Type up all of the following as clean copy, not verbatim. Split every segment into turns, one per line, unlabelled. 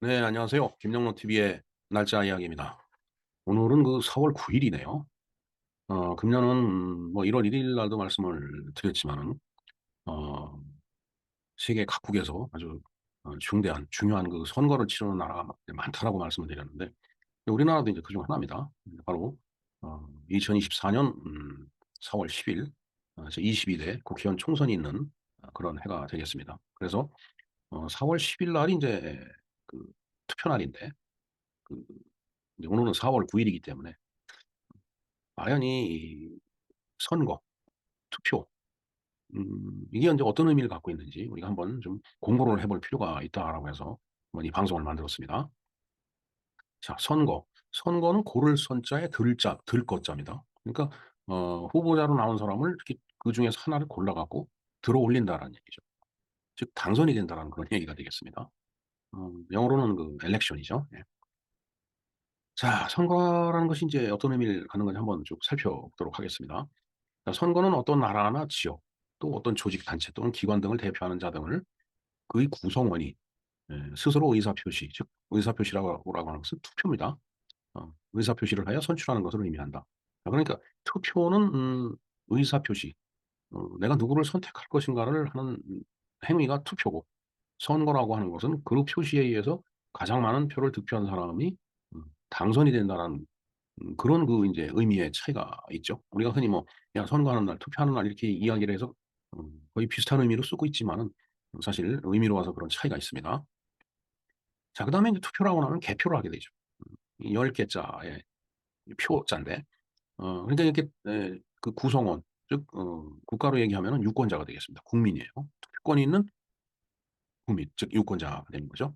네, 안녕하세요. 김영로 TV의 날짜 이야기입니다. 오늘은 그 4월 9일이네요. 금년은 뭐 1월 1일 날도 말씀을 드렸지만은, 어, 세계 각국에서 아주 중대한, 중요한 그 선거를 치르는 나라가 많다라고 말씀을 드렸는데, 우리나라도 이제 그중 하나입니다. 바로, 2024년 4월 10일, 22대 국회의원 총선이 있는 그런 해가 되겠습니다. 그래서 4월 10일 날이 이제 그 투표 날인데, 그 이제 오늘은 4월 9일이기 때문에 과연 이 선거, 투표, 이게 이제 어떤 의미를 갖고 있는지 우리가 한번 좀 공부를 해볼 필요가 있다라고 해서 한번 이 방송을 만들었습니다. 자, 선거. 선거는 고를 선자에 들자, 들것자입니다. 그러니까 후보자로 나온 사람을 이렇게 그 중에서 하나를 골라갖고 들어 올린다라는 얘기죠. 즉 당선이 된다라는 그런 얘기가 되겠습니다. 영어로는 그 엘렉션이죠. 예. 자, 선거라는 것이 이제 어떤 의미를 갖는 건지 한번 쭉 살펴보도록 하겠습니다. 자, 선거는 어떤 나라나 지역, 또 어떤 조직, 단체 또는 기관 등을 대표하는 자 등을 그의 구성원이 스스로 의사표시, 즉 의사표시라고 하는 것은 투표입니다. 의사표시를 하여 선출하는 것을 의미한다. 자, 그러니까 투표는 의사표시, 내가 누구를 선택할 것인가를 하는 행위가 투표고, 선거라고 하는 것은 그 표시에 의해서 가장 많은 표를 득표한 사람이 당선이 된다는 그런 그 이제 의미의 차이가 있죠. 우리가 흔히 뭐, 야, 선거하는 날, 투표하는 날 이렇게 이야기를 해서 거의 비슷한 의미로 쓰고 있지만은 사실 의미로 와서 그런 차이가 있습니다. 자, 그 다음에 이제 투표라고 하면 개표를 하게 되죠. 이 10개자의 표자인데, 그러니까 이렇게, 그 구성원, 즉, 국가로 얘기하면 유권자가 되겠습니다. 국민이에요. 투표권이 있는 국민, 즉, 유권자가 되는 거죠.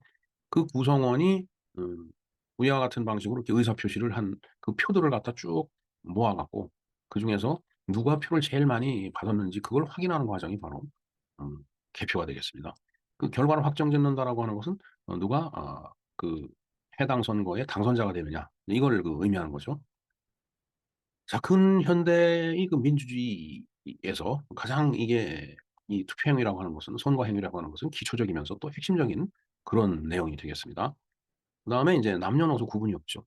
그 구성원이, 위와 같은 방식으로 이렇게 의사표시를 한 그 표들을 갖다 쭉 모아갖고, 그 중에서 누가 표를 제일 많이 받았는지 그걸 확인하는 과정이 바로, 음, 개표가 되겠습니다. 그 결과를 확정짓는다라고 하는 것은, 누가, 그 해당 선거의 당선자가 되느냐, 이걸 그 의미하는 거죠. 자, 근현대의 그 민주주의에서 가장 이게 이 투표행위라고 하는 것은, 선거행위라고 하는 것은 기초적이면서 또 핵심적인 그런 내용이 되겠습니다. 그다음에 이제 남녀노소 구분이 없죠.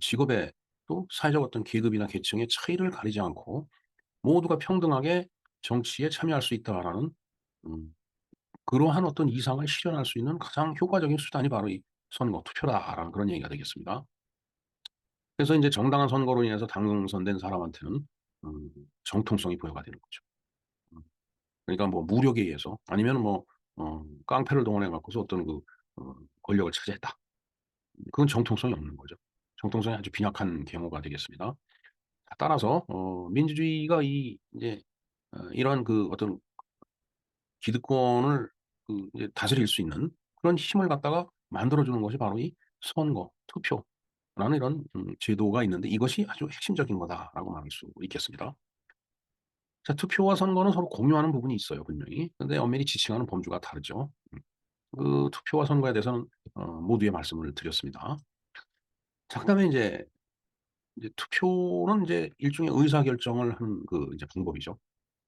직업에 또 사회적 어떤 계급이나 계층의 차이를 가리지 않고 모두가 평등하게 정치에 참여할 수 있다라는 음 그러한 어떤 이상을 실현할 수 있는 가장 효과적인 수단이 바로 이 선거, 투표다라는 그런 얘기가 되겠습니다. 그래서 인제 정당한 선거로 인해서 당선된 사람한테는 음 정통성이 부여가 되는 거죠. 음 그러니까 뭐 무력에 의해서 아니면은 뭐 깡패를 동원해 갖고서 어떤 그 권력을 차지했다. 그건 정통성이 없는 거죠. 정통성이 아주 빈약한 경우가 되겠습니다. 따라서 민주주의가 이 인제 이러한 그 어떤 기득권을 그 이제 다스릴 수 있는 그런 힘을 갖다가 만들어 주는 것이 바로 이 선거, 투표라는 이런 제도가 있는데 이것이 아주 핵심적인 거다라고 말할 수 있겠습니다. 자, 투표와 선거는 서로 공유하는 부분이 있어요, 분명히. 근데 엄밀히 지칭하는 범주가 다르죠. 그 투표와 선거에 대해서는 모두의 말씀을 드렸습니다. 자, 그다음에 이제 투표는 이제 일종의 의사결정을 하는 그 이제 방법이죠.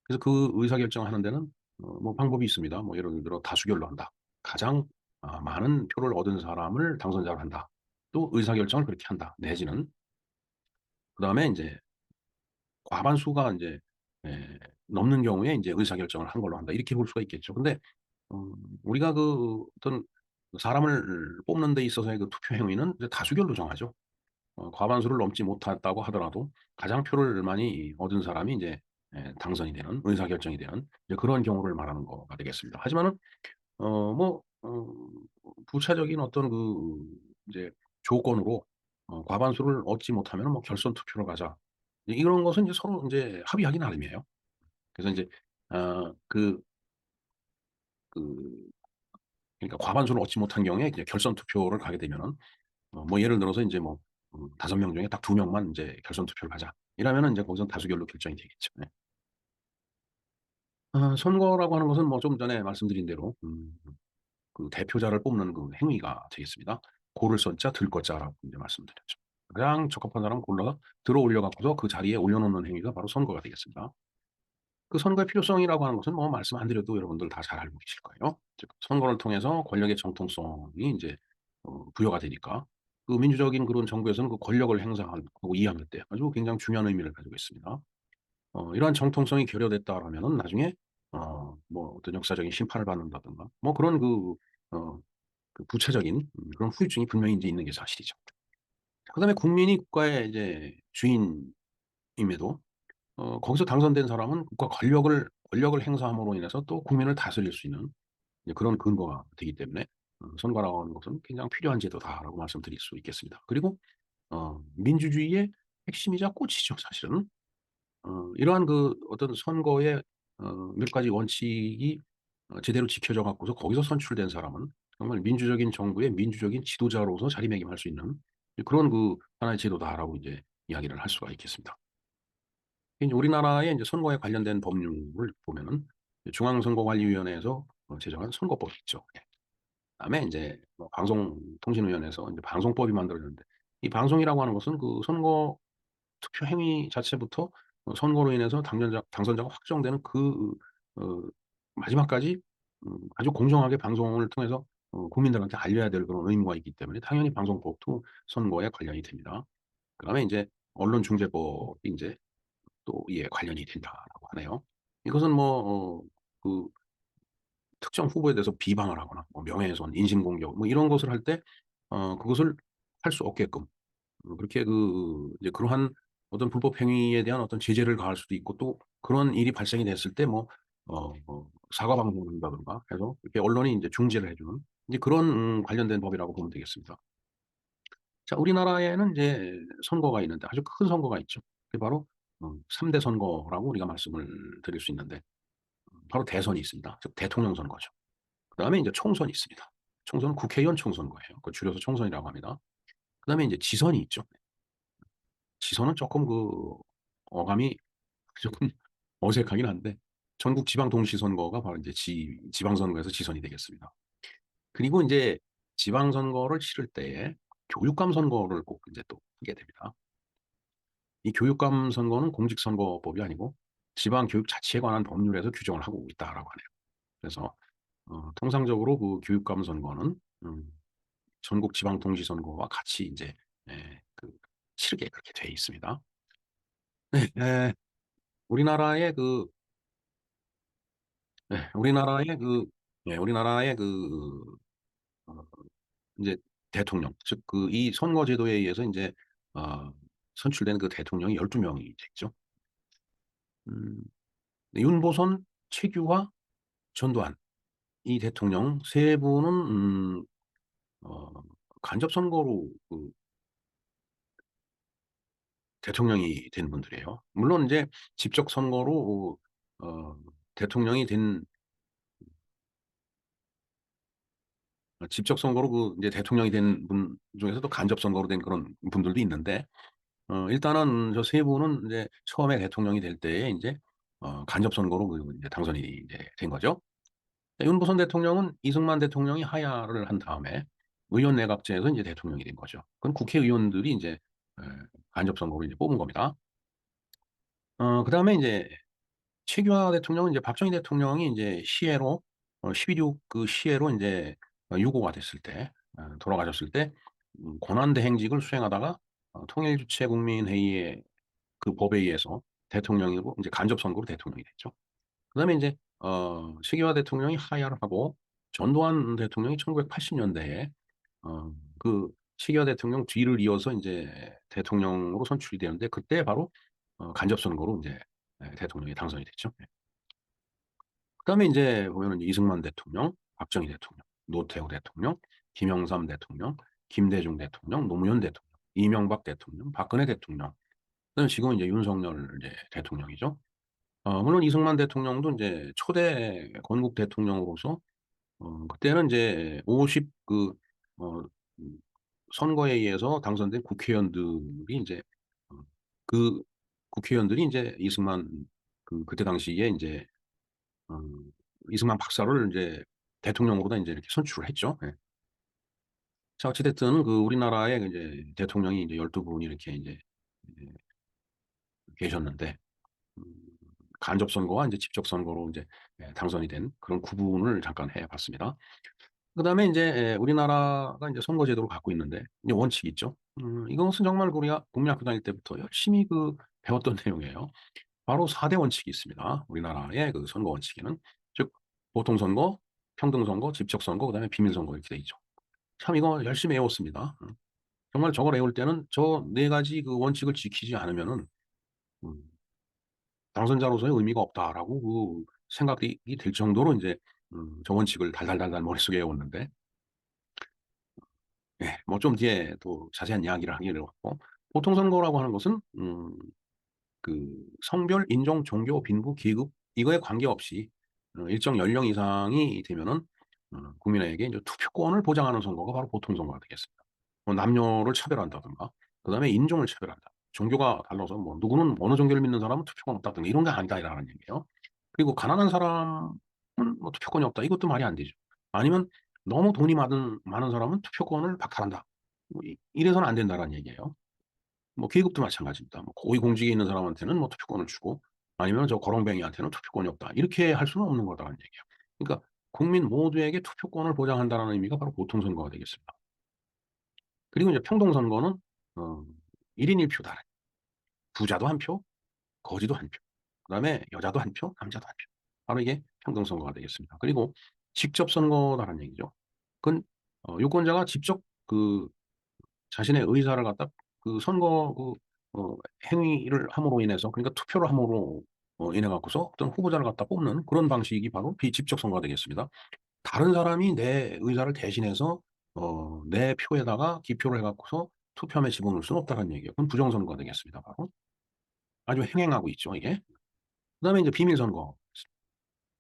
그래서 그 의사결정을 하는 데는 뭐 방법이 있습니다. 뭐 예를 들어 다수결로 한다. 가장 많은 표를 얻은 사람을 당선자로 한다. 또 의사결정을 그렇게 한다. 내지는 그다음에 인제 과반수가 인제 넘는 경우에 인제 의사결정을 한 걸로 한다. 이렇게 볼 수가 있겠죠. 근데 음 우리가 그 어떤 사람을 뽑는 데 있어서의 그 투표 행위는 이제 다수결로 정하죠. 과반수를 넘지 못했다고 하더라도 가장 표를 많이 얻은 사람이 인제 당선이 되는 의사결정이 되는 이제 그런 경우를 말하는 거가 되겠습니다. 하지만은 뭐 부차적인 어떤 그 이제 조건으로 과반수를 얻지 못하면은 뭐 "결선 투표로 가자." 이런 것은 이제 서로 인제 합의하기 나름이에요. 그래서 인제 그 그 그러니까 과반수를 얻지 못한 경우에 그냥 결선 투표를 가게 되면은 뭐 예를 들어서 인제 뭐 5명 중에 딱 2 명만 인제 "결선 투표를 가자." 이러면은 인제 거기선 다수결로 결정이 되겠죠. 네. 선거라고 하는 것은 뭐 좀 전에 말씀드린 대로 그 대표자를 뽑는 그 행위가 되겠습니다. 고를 선자 들 것자라고 이제 말씀드렸죠. 가장 적합한 사람을 골라서 들어 올려 갖고서 그 자리에 올려놓는 행위가 바로 선거가 되겠습니다. 그 선거의 필요성이라고 하는 것은 뭐 말씀 안 드려도 여러분들 다 잘 알고 계실 거예요. 즉 선거를 통해서 권력의 정통성이 인제 부여가 되니까 그 민주적인 그런 정부에서는 그 권력을 행사하고 이해할 때 아주 굉장히 중요한 의미를 가지고 있습니다. 이러한 정통성이 결여됐다라면은 나중에 뭐 어떤 역사적인 심판을 받는다든가 뭐 그런 어 그 부차적인 그런 후유증이 분명히 인제 있는 게 사실이죠. 그다음에 국민이 국가의 이제 주인임에도 거기서 당선된 사람은 국가 권력을 행사함으로 인해서 또 국민을 다스릴 수 있는 이제 그런 근거가 되기 때문에 선거라고 하는 것은 굉장히 필요한 제도다라고 말씀드릴 수 있겠습니다. 그리고 민주주의의 핵심이자 꽃이죠 사실은. 이러한 그 어떤 선거의 몇 가지 원칙이 제대로 지켜져 갖고서 거기서 선출된 사람은 정말 민주적인 정부의 민주적인 지도자로서 자리매김할 수 있는 그런 하나의 제도다라고 이제 이야기를 할 수가 있겠습니다. 인제 우리나라의 인제 선거에 관련된 법률을 보면은 중앙선거관리위원회에서 제정한 선거법이 있죠. 예. 그다음에 인제 뭐 방송통신위원회에서 인제 방송법이 만들어졌는데 이 방송이라고 하는 것은 그 선거 투표 행위 자체부터 선거로 인해서 당선자가 확정되는 어 마지막까지 아주 공정하게 방송을 통해서 국민들한테 알려야 될 그런 의무가 있기 때문에 당연히 방송법도 선거에 관련이 됩니다. 그다음에 인제 언론중재법이 인제 또 예 관련이 된다라고 하네요. 이것은 뭐 그 특정 후보에 대해서 비방을 하거나 뭐 명예훼손, 인신공격 뭐 이런 것을 할 때 그것을 할 수 없게끔 그렇게 이제 그러한 어떤 불법 행위에 대한 어떤 제재를 가할 수도 있고 또 그런 일이 발생이 됐을 때 뭐 사과 방송을 한다든가 해서 이렇게 언론이 인제 중재를 해 주는 이제 그런 관련된 법이라고 보면 되겠습니다. 자 우리나라에는 이제 선거가 있는데 아주 큰 선거가 있죠. 그게 바로 3대 선거라고 우리가 말씀을 드릴 수 있는데 바로 대선이 있습니다. 즉 대통령 선거죠. 그다음에 인제 총선이 있습니다. 총선은 국회의원 총선거예요. 줄여서 총선이라고 합니다. 그다음에 인제 지선이 있죠. 지선은 쪼끔 어감이 조금 어색하긴 한데 전국 지방 동시선거가 바로 인제 지방선거에서 지선이 되겠습니다. 그리고 인제 지방선거를 치를 때에 교육감 선거를 꼭 인제 또 하게 됩니다. 이 교육감 선거는 공직선거법이 아니고 지방교육자치에 관한 법률에서 규정을 하고 있다라고 하네요. 그래서 통상적으로 그 교육감 선거는 음 전국 지방 동시 선거와 같이 인제 예 치르게 그렇게 돼 있습니다. 네. 우리나라의 우리나라의 우리나라의 어 인제 대통령 즉 이 선거 제도에 의해서 인제 어 선출된 그 대통령이 12 명이 되죠. 음 윤보선, 최규화, 전두환 이 대통령 세 분은 어 간접 선거로 대통령이 된 분들이에요. 물론 인제 직접 선거로 대통령이 된 직접 선거로 인제 대통령이 된 분 중에서도 간접 선거로 된 그런 분들도 있는데 일단은 저 세 분은 인제 처음에 대통령이 될 때에 인제 간접 선거로 인제 당선이 인제 된 거죠. 윤보선 대통령은 이승만 대통령이 하야를 한 다음에 의원내각제에서 인제 대통령이 된 거죠. 그건 국회의원들이 인제 예 간접 선거로 인제 뽑은 겁니다. 그다음에 인제 최규하 대통령은 이제 박정희 대통령이 인제 시해로 12.6 시해로 인제 유고가 됐을 때 돌아가셨을 때 권한대행직을 수행하다가 통일주체국민회의의 그 법에 의해서 대통령이고 인제 간접 선거로 대통령이 됐죠. 그다음에 인제 최규하 대통령이 하야를 하고 전두환 대통령이 1980 년대에 최규하 대통령 뒤를 이어서 인제 대통령으로 선출이 되는데 그때 바로 간접 선거로 인제 대통령이 당선이 됐죠. 예. 그다음에 인제 보면은 이승만 대통령, 박정희 대통령, 노태우 대통령, 김영삼 대통령, 김대중 대통령, 노무현 대통령, 이명박 대통령, 박근혜 대통령 그다음에 지금은 이제 윤석열 이제 대통령이죠. 물론 이승만 대통령도 인제 초대 건국 대통령으로서 그때는 인제 50 어 음 선거에 의해서 당선된 국회의원들이 인제 어 그 국회의원들이 인제 이승만 그때 당시에 인제 어 이승만 박사를 인제 대통령으로다 인제 이렇게 선출을 했죠. 예. 자 어찌 됐든 우리나라의 이제 대통령이 인제 12 분이 이렇게 인제 예 계셨는데 음 간접 선거와 인제 직접 선거로 인제 당선이 된 그런 구분을 잠깐 해 봤습니다. 그다음에 인제 우리나라가 인제 선거제도를 갖고 있는데 이제 원칙이 있죠. 이것은 정말 우리가 국민학교 다닐 때부터 열심히 배웠던 내용이에요. 바로 4대 원칙이 있습니다. 우리나라의 선거 원칙에는. 즉 보통선거, 평등선거, 직접선거, 그다음에 비밀선거 이렇게 돼 있죠. 참 이거 열심히 외웠습니다. 정말 저걸 외울 때는 저 4 가지 원칙을 지키지 않으면은 음 '당선자로서의 의미가 없다.'라고 생각이 들 정도로 인제 저 원칙을 달달달달 머릿속에 외웠는데 예 뭐 좀 뒤에 또 자세한 이야기를 하기로 하고 보통선거라고 하는 것은 성별, 인종, 종교, 빈부, 계급 이거에 관계없이 일정 연령 이상이 되면은 국민에게 인제 투표권을 보장하는 선거가 바로 보통선거가 되겠습니다. 뭐 남녀를 차별한다든가 그다음에 인종을 차별한다. 종교가 달라서 뭐 누구는 어느 종교를 믿는 사람은 투표권 없다든가 이런 게 아니다라는 얘기예요. 그리고 가난한 사람은 뭐 투표권이 없다. 이것도 말이 안 되죠. 아니면 너무 돈이 많은 사람은 투표권을 박탈한다. 뭐 이래서는 안 된다라는 얘기예요. 뭐 계급도 마찬가지입니다. 뭐 고위공직에 있는 사람한테는 뭐 투표권을 주고 아니면 저 거렁뱅이한테는 투표권이 없다. 이렇게 할 수는 없는 거다라는 얘기예요. 그러니까 국민 모두에게 투표권을 보장한다는 의미가 바로 보통선거가 되겠습니다. 그리고 이제 평등선거는 어 1인 1 표다. 부자도 한 표, 거지도 한 표. 그다음에 여자도 한 표, 남자도 한 표. 바로 이게 평등선거가 되겠습니다. 그리고 직접 선거다라는 얘기죠. 그건 유권자가 직접 자신의 의사를 갖다 선거 행위를 함으로 인해서 그러니까 투표를 함으로 인해 갖고서 어떤 후보자를 갖다 뽑는 그런 방식이 바로 비직접 선거가 되겠습니다. 다른 사람이 내 의사를 대신해서 내 표에다가 기표를 해 갖고서 투표함에 집어넣을 수는 없다는 얘기예요. 그건 부정선거가 되겠습니다 바로. 아주 횡행하고 있죠 이게. 그다음에 인제 비밀선거.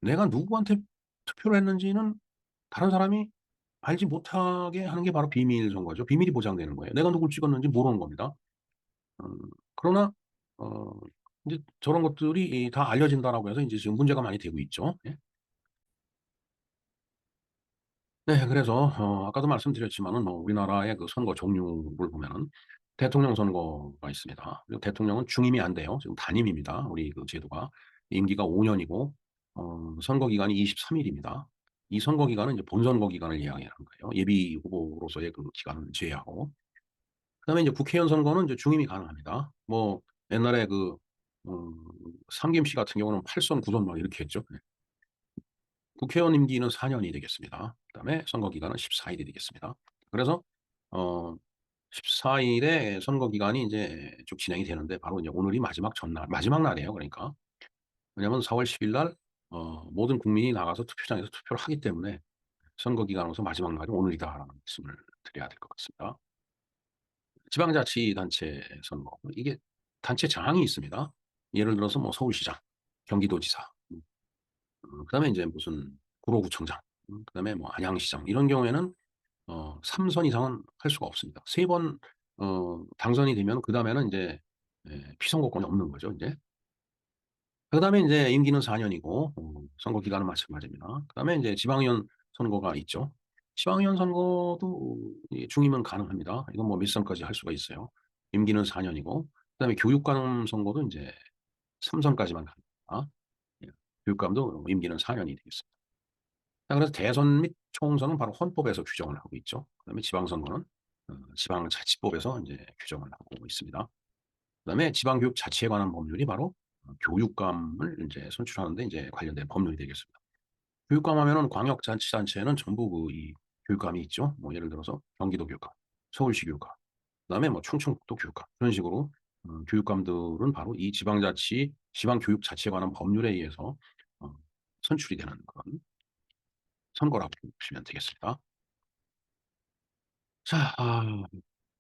내가 누구한테 투표를 했는지는 다른 사람이 알지 못하게 하는 게 바로 비밀선거죠. 비밀이 보장되는 거예요. 내가 누굴 찍었는지 모르는 겁니다. 음 그러나 어 인제 저런 것들이 다 알려진다라고 해서 인제 지금 문제가 많이 되고 있죠. 예. 네. 그래서 아까도 말씀드렸지만은 뭐 우리나라의 선거 종류를 보면은 대통령 선거가 있습니다. 그리고 대통령은 중임이 안 돼요. 지금 단임입니다. 우리 제도가. 임기가 5 년이고 선거 기간이 23 일입니다. 이 선거 기간은 이제 본선거 기간을 이야기하는 거예요. 예비 후보로서의 기간을 제외하고. 그다음에 이제 국회의원 선거는 이제 중임이 가능합니다. 뭐 옛날에 음 삼김 씨 같은 경우는 8 선 9선 막 이렇게 했죠. 네. 국회의원 임기는 4 년이 되겠습니다. 그다음에 선거 기간은 14 일이 되겠습니다. 그래서 어 14 일에 선거 기간이 인제 쭉 진행이 되는데 바로 이제 오늘이 마지막 전날 마지막 날이에요 그러니까. 왜냐하면 4월 10일 날 모든 국민이 나가서 투표장에서 투표를 하기 때문에 선거 기간으로서 마지막 날이 오늘이다라는 말씀을 드려야 될 것 같습니다. 지방자치단체 선거 이게 단체 장이 있습니다. 예를 들어서 뭐 서울시장, 경기도지사 그다음에 인제 무슨 구로구청장 그다음에 뭐 안양시장 이런 경우에는 3선 이상은 할 수가 없습니다. 3번 당선이 되면 그다음에는 인제 피선거권이 없는 거죠 인제. 그다음에 인제 임기는 4 년이고 선거 기간은 마찬가지입니다. 그다음에 인제 지방의원 선거가 있죠. 지방의원 선거도 중임은 가능합니다. 이건 뭐 밀선까지 할 수가 있어요. 임기는 4 년이고 그다음에 교육감 선거도 인제 3 선까지만 가능합니다. 예. 교육감도 임기는 4 년이 되겠습니다. 자 그래서 대선 및 총선은 바로 헌법에서 규정을 하고 있죠. 그다음에 지방선거는 지방자치법에서 인제 규정을 하고 있습니다. 그다음에 지방교육자치에 관한 법률이 바로 교육감을 인제 선출하는 데 인제 관련된 법률이 되겠습니다. 교육감 하면은 광역자치단체에는 전부 교육감이 있죠. 뭐 예를 들어서 경기도 교육감, 서울시 교육감, 그다음에 뭐 충청도 교육감 그런 식으로 교육감들은 바로 이 지방교육자치에 관한 법률에 의해서 어 선출이 되는 그런 선거라고 보시면 되겠습니다. 자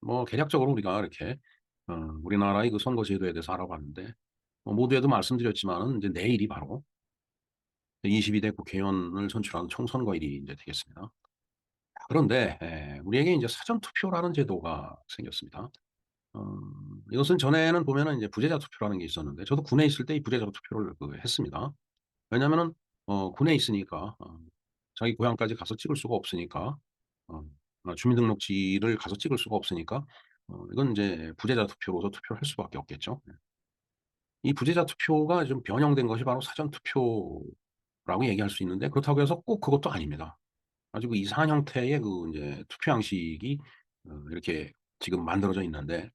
뭐 개략적으로 우리가 이렇게 우리나라의 선거 제도에 대해서 알아봤는데 모두에도 말씀드렸지만은 인제 내일이 바로 22대 국회의원을 선출하는 총선거일이 인제 되겠습니다. 그런데 우리에게 인제 사전 투표라는 제도가 생겼습니다. 어 이것은 전에는 보면은 인제 부재자 투표라는 게 있었는데 저도 군에 있을 때 이 부재자 투표를 했습니다. 왜냐하면은 군에 있으니까 자기 고향까지 가서 찍을 수가 없으니까 어 주민등록지를 가서 찍을 수가 없으니까 이건 인제 부재자 투표로서 투표를 할 수밖에 없겠죠. 네. 이 부재자 투표가 좀 변형된 것이 바로 사전 투표라고 얘기할 수 있는데 그렇다고 해서 꼭 그것도 아닙니다. 아주 그 이상한 형태의 그 인제 투표 양식이 이렇게 지금 만들어져 있는데,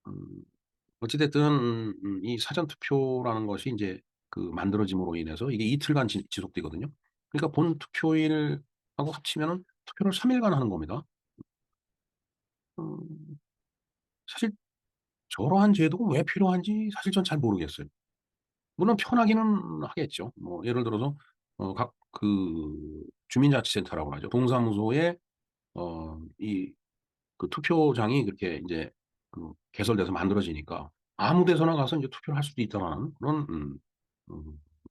음 어찌 됐든 이 사전 투표라는 것이 인제 그 만들어짐으로 인해서 이게 이틀간 지속되거든요. 그러니까 본 투표일하고 합치면은 투표를 3 일간 하는 겁니다. 음 사실 저러한 제도가 왜 필요한지 사실 전 잘 모르겠어요. 물론 편하기는 하겠죠. 뭐 예를 들어서 각 그 주민자치센터라고 하죠. 동사무소에 이 그 투표장이 그렇게 인제 그 개설돼서 만들어지니까 아무 데서나 가서 인제 투표를 할 수도 있다라는 그런 음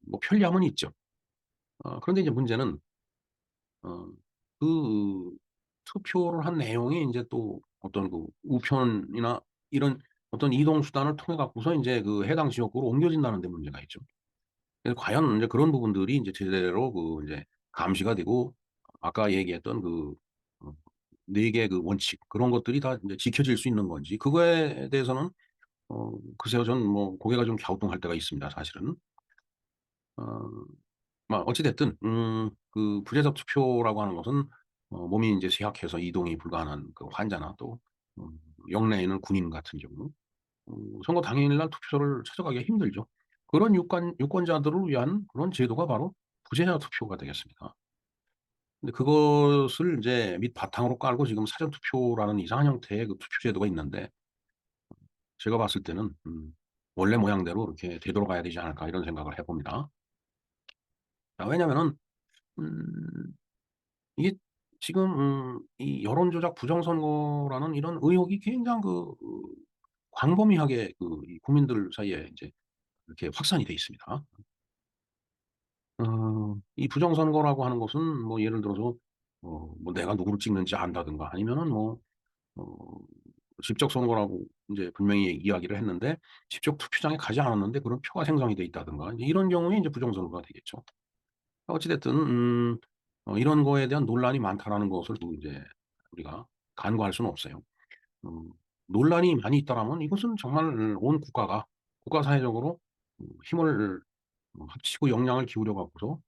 뭐 편리함은 있죠. 그런데 이제 문제는 어 그 투표를 한 내용이 인제 또 어떤 그 우편이나 이런 어떤 이동 수단을 통해 갖고서 인제 그 해당 지역구로 옮겨진다는 데 문제가 있죠. 그래서 과연 인제 그런 부분들이 인제 제대로 그 인제 감시가 되고 아까 얘기했던 그 어 4 개의 그 원칙 그런 것들이 다 인제 지켜질 수 있는 건지 그거에 대해서는 글쎄요. 저는 뭐 고개가 좀 갸우뚱할 때가 있습니다 사실은. 어 어찌 됐든 그 부재자 투표라고 하는 것은 몸이 인제 쇠약해서 이동이 불가능한 그 환자나 또 음 영내에 있는 군인 같은 경우 선거 당일날 투표소를 찾아가기가 힘들죠. 그런 유권자들을 위한 그런 제도가 바로 부재자 투표가 되겠습니다. 근데 그것을 인제 밑바탕으로 깔고 지금 사전 투표라는 이상한 형태의 그 투표 제도가 있는데, 제가 봤을 때는 '원래 모양대로 이렇게 되돌아가야 되지 않을까.' 이런 생각을 해 봅니다. 왜냐면은 음 이게 지금 이 여론조작 부정선거라는 이런 의혹이 굉장히 광범위하게 이 국민들 사이에 인제 이렇게 확산이 돼 있습니다. 이 부정선거라고 하는 것은 뭐 예를 들어서 뭐 내가 누구를 찍는지 안다든가 아니면은 뭐 어 직접 선거라고 인제 분명히 이야기를 했는데 직접 투표장에 가지 않았는데 그런 표가 생성이 돼 있다든가 이제 이런 경우에 인제 부정선거가 되겠죠. 어찌 됐든 이런 거에 대한 논란이 많다라는 것을 또 인제 우리가 간과할 수는 없어요. 음 논란이 많이 있다라면 이것은 정말 온 국가가 국가 사회적으로 힘을 합치고 역량을 기울여 갖고서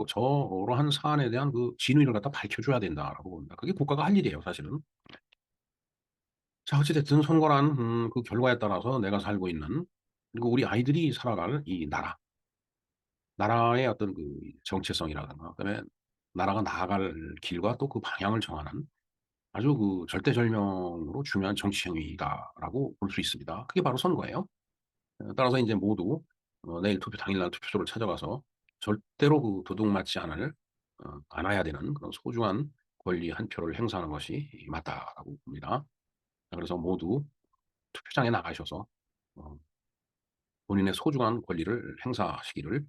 저러한 사안에 대한 그 진위를 갖다 밝혀 줘야 된다라고 봅니다. 그게 국가가 할 일이에요 사실은. 자 어찌 됐든 선거란 그 결과에 따라서 내가 살고 있는 그리고 우리 아이들이 살아갈 이 나라의 어떤 그 정체성이라든가 그다음에 나라가 나아갈 길과 또 그 방향을 정하는 아주 그 절대절명으로 중요한 정치 행위다라고 볼 수 있습니다. 그게 바로 선거예요. 따라서 인제 모두 내일 투표 당일날 투표소를 찾아가서 절대로 그 도둑맞지 않아야 되는 그런 소중한 권리 한 표를 행사하는 것이 맞다라고 봅니다. 자 그래서 모두 투표장에 나가셔서 어 본인의 소중한 권리를 행사하시기를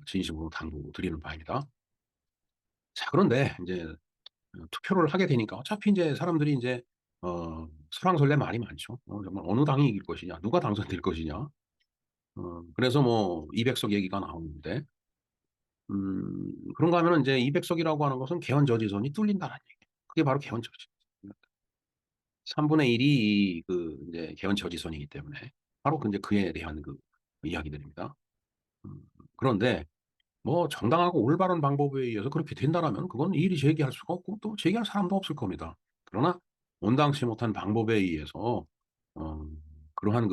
진심으로 당부드리는 바입니다. 자 그런데 인제 투표를 하게 되니까 어차피 인제 사람들이 인제 설왕설래 말이 많죠. 정말 어느 당이 이길 것이냐, 누가 당선될 것이냐. 그래서 뭐 200석 얘기가 나오는데 그런가 하면은 인제 200 석이라고 하는 것은 개헌 저지선이 뚫린다는 얘기예요. 그게 바로 개헌 저지. 3분의 1이 인제 개헌 저지선이기 때문에 바로 인제 그에 대한 이야기들입니다. 음 그런데 뭐 정당하고 올바른 방법에 의해서 그렇게 된다라면 그건 이의를 제기할 수가 없고 또 제기할 사람도 없을 겁니다. 그러나 온당치 못한 방법에 의해서 어 그러한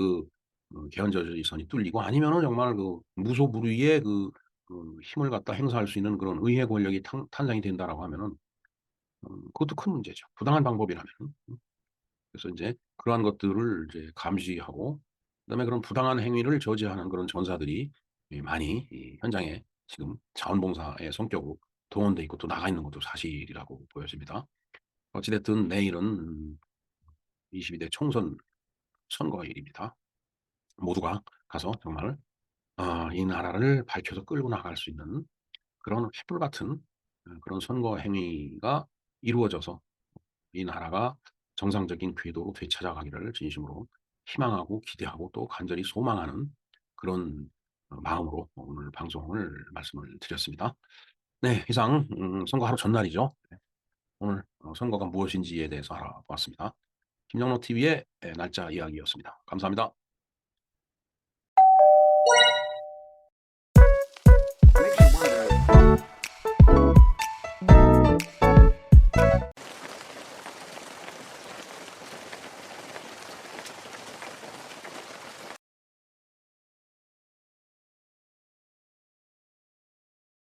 개헌 저지선이 뚫리고 아니면은 정말 무소불위의 힘을 갖다 행사할 수 있는 그런 의회 권력이 탄생이 된다라고 하면은 그것도 큰 문제죠, 부당한 방법이라면은. 그래서 인제 그러한 것들을 이제 감시하고 그다음에 그런 부당한 행위를 저지하는 그런 전사들이 많이 이 현장에 지금 자원봉사의 성격으로 동원돼 있고 또 나가 있는 것도 사실이라고 보여집니다. 어찌 됐든 내일은 22대 총선 선거일입니다. 모두가 가서 정말 이 나라를 밝혀서 끌고 나갈 수 있는 그런 횃불 같은 그런 선거 행위가 이루어져서 이 나라가 정상적인 궤도로 되찾아가기를 진심으로 희망하고 기대하고 또 간절히 소망하는 그런 마음으로 오늘 방송을 말씀을 드렸습니다. 네. 이상 선거 하루 전날이죠. 네. 오늘 선거가 무엇인지에 대해서 알아보았습니다. 김영로 TV의 날짜 이야기였습니다. 감사합니다.